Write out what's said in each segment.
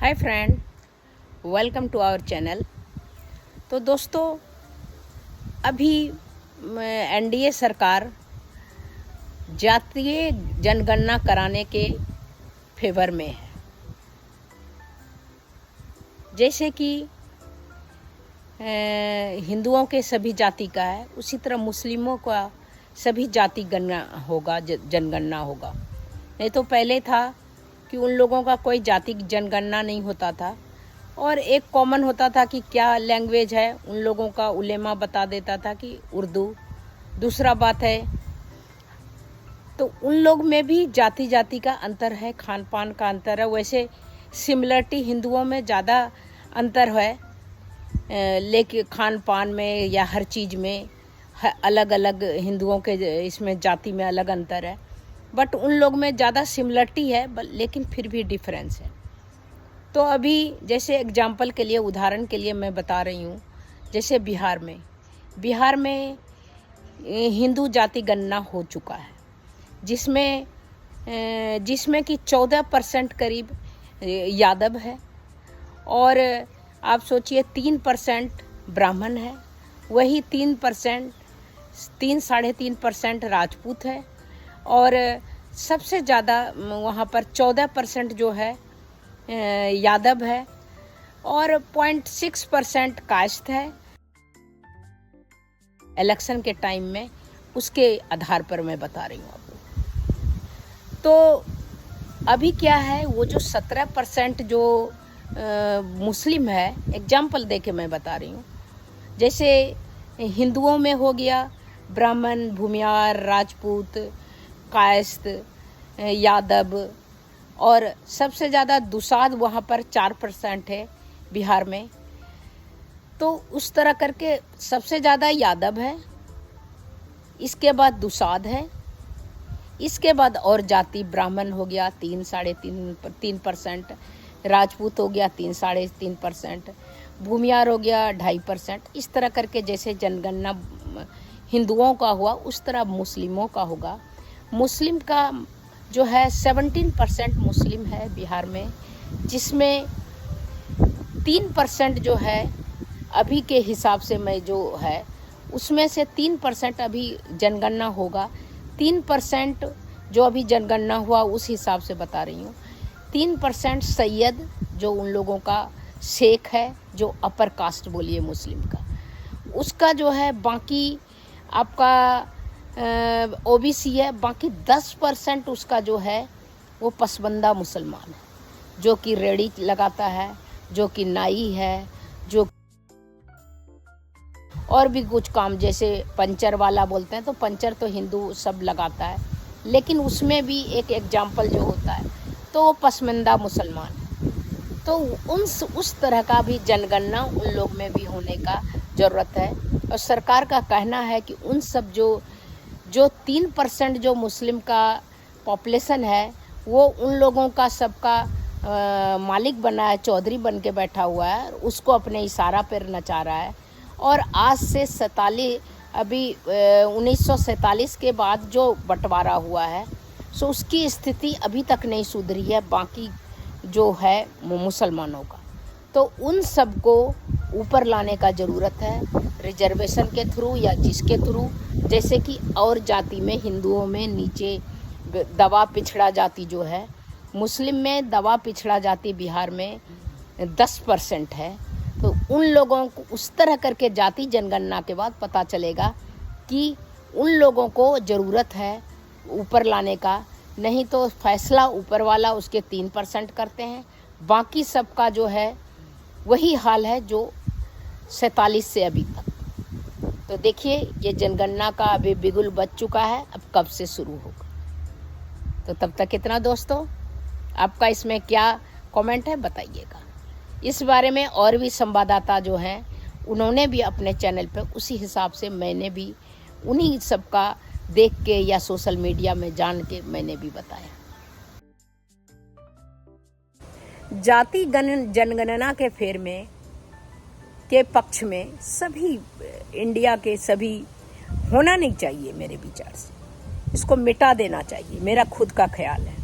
Hi friend, welcome to our channel. तो दोस्तों, अभी एनडीए सरकार जातीय जनगणना कराने के फेवर में है। जैसे कि हिंदुओं के सभी जाति का है, उसी तरह मुस्लिमों का सभी जाति गणना होगा, जनगणना होगा। नहीं तो पहले था कि उन लोगों का कोई जाति जनगणना नहीं होता था और एक कॉमन होता था कि क्या लैंग्वेज है उन लोगों का, उलेमा बता देता था कि उर्दू। दूसरा बात है तो उन लोग में भी जाति जाति का अंतर है, खान पान का अंतर है। वैसे सिमिलरिटी हिंदुओं में ज़्यादा अंतर है, लेकिन खान पान में या हर चीज़ में अलग अलग हिंदुओं के इसमें जाति में अलग अंतर है। बट उन लोग में ज़्यादा सिमिलरिटी है, लेकिन फिर भी डिफरेंस है। तो अभी जैसे एग्जाम्पल के लिए, उदाहरण के लिए मैं बता रही हूँ, जैसे बिहार में हिंदू जाति गणना हो चुका है, जिसमें कि 14% करीब यादव है और आप सोचिए 3% ब्राह्मण है, वही 3.5% राजपूत है और सबसे ज़्यादा वहाँ पर 14% जो है यादव है और 0.6% कास्ट है। इलेक्शन के टाइम में उसके आधार पर मैं बता रही हूँ आपको। तो अभी क्या है, वो जो 17% जो मुस्लिम है, एग्जाम्पल देके मैं बता रही हूँ। जैसे हिंदुओं में हो गया ब्राह्मण, भूमियार, राजपूत, कायस्थ, यादव और सबसे ज़्यादा दुसाध वहाँ पर 4% है बिहार में। तो उस तरह करके सबसे ज़्यादा यादव है, इसके बाद दुसाध है, इसके बाद और जाति ब्राह्मण हो गया 3.5% राजपूत हो गया 3.5%, भूमियार हो गया 2.5%। इस तरह करके जैसे जनगणना हिंदुओं का हुआ उस तरह मुस्लिमों का होगा। मुस्लिम का जो है 17% मुस्लिम है बिहार में, जिसमें 3% जो है अभी के हिसाब से मैं जो है उसमें से 3% अभी जनगणना होगा। 3% जो अभी जनगणना हुआ उस हिसाब से बता रही हूँ। 3% सैयद जो उन लोगों का शेख है, जो अपर कास्ट बोलिए मुस्लिम का, उसका जो है बाकी आपका ओबीसी है। बाकी 10% उसका जो है वो पसबंदा मुसलमान है, जो कि रेड़ी लगाता है, जो कि नाई है, जो और भी कुछ काम, जैसे पंचर वाला बोलते हैं, तो पंचर तो हिंदू सब लगाता है, लेकिन उसमें भी एक एग्जाम्पल जो होता है तो वो पसबंदा मुसलमान है। तो उस तरह का भी जनगणना उन लोग में भी होने का ज़रूरत है। और सरकार का कहना है कि उन सब जो 3% जो मुस्लिम का पॉपुलेशन है, वो उन लोगों का सबका मालिक बना है, चौधरी बन के बैठा हुआ है, उसको अपने इशारा पर नचा रहा है। और आज से 1947 के बाद जो बंटवारा हुआ है, सो उसकी स्थिति अभी तक नहीं सुधरी है बाकी जो है मुसलमानों का। तो उन सब को ऊपर लाने का ज़रूरत है, रिजर्वेशन के थ्रू या जिसके थ्रू। जैसे कि और जाति में, हिंदुओं में नीचे दबा पिछड़ा जाति जो है, मुस्लिम में दबा पिछड़ा जाति बिहार में 10% है। तो उन लोगों को उस तरह करके जाति जनगणना के बाद पता चलेगा कि उन लोगों को ज़रूरत है ऊपर लाने का। नहीं तो फैसला ऊपर वाला उसके 3% करते हैं, बाकी सबका जो है वही हाल है जो 47 से अभी तक। तो देखिए, ये जनगणना का अभी बिगुल बज चुका है, अब कब से शुरू होगा। तो तब तक इतना दोस्तों, आपका इसमें क्या कमेंट है बताइएगा। इस बारे में और भी संवाददाता जो हैं उन्होंने भी अपने चैनल पर उसी हिसाब से, मैंने भी उन्हीं सब का देख के या सोशल मीडिया में जान के मैंने भी बताया। जाति जनगणना के फेर में के पक्ष में सभी इंडिया के सभी होना नहीं चाहिए मेरे विचार से। इसको मिटा देना चाहिए, मेरा खुद का ख्याल है।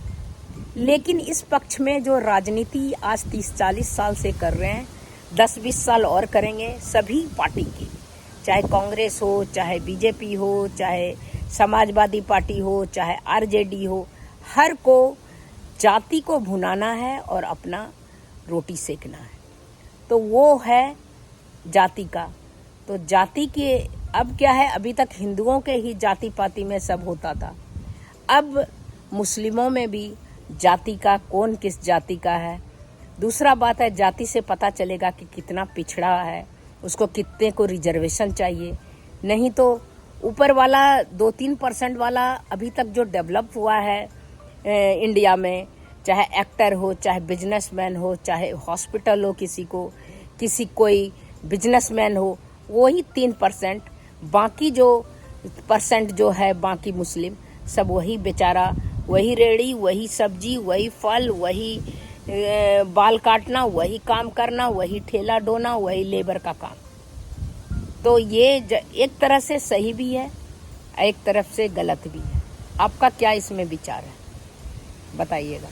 लेकिन इस पक्ष में जो राजनीति आज 30-40 साल से कर रहे हैं, 10-20 साल और करेंगे सभी पार्टी की, चाहे कांग्रेस हो, चाहे बीजेपी हो, चाहे समाजवादी पार्टी हो, चाहे आरजेडी हो, हर को जाति को भुनाना है और अपना रोटी सेकना है। तो वो है जाति का। तो जाति के अब क्या है, अभी तक हिंदुओं के ही जाति पाति में सब होता था, अब मुस्लिमों में भी जाति का, कौन किस जाति का है। दूसरा बात है, जाति से पता चलेगा कि कितना पिछड़ा है, उसको कितने को रिजर्वेशन चाहिए। नहीं तो ऊपर वाला 2-3% वाला अभी तक जो डेवलप हुआ है इंडिया में, चाहे एक्टर हो, चाहे बिजनेसमैन हो, चाहे हॉस्पिटल हो, किसी कोई बिजनेसमैन हो, वही 3%, बाकी जो परसेंट जो है बाकी मुस्लिम सब वही बेचारा, वही रेड़ी, वही सब्जी, वही फल, वही बाल काटना, वही काम करना, वही ठेला ढोना, वही लेबर का काम। तो ये एक तरह से सही भी है, एक तरफ से गलत भी है। आपका क्या इसमें विचार है, बताइएगा।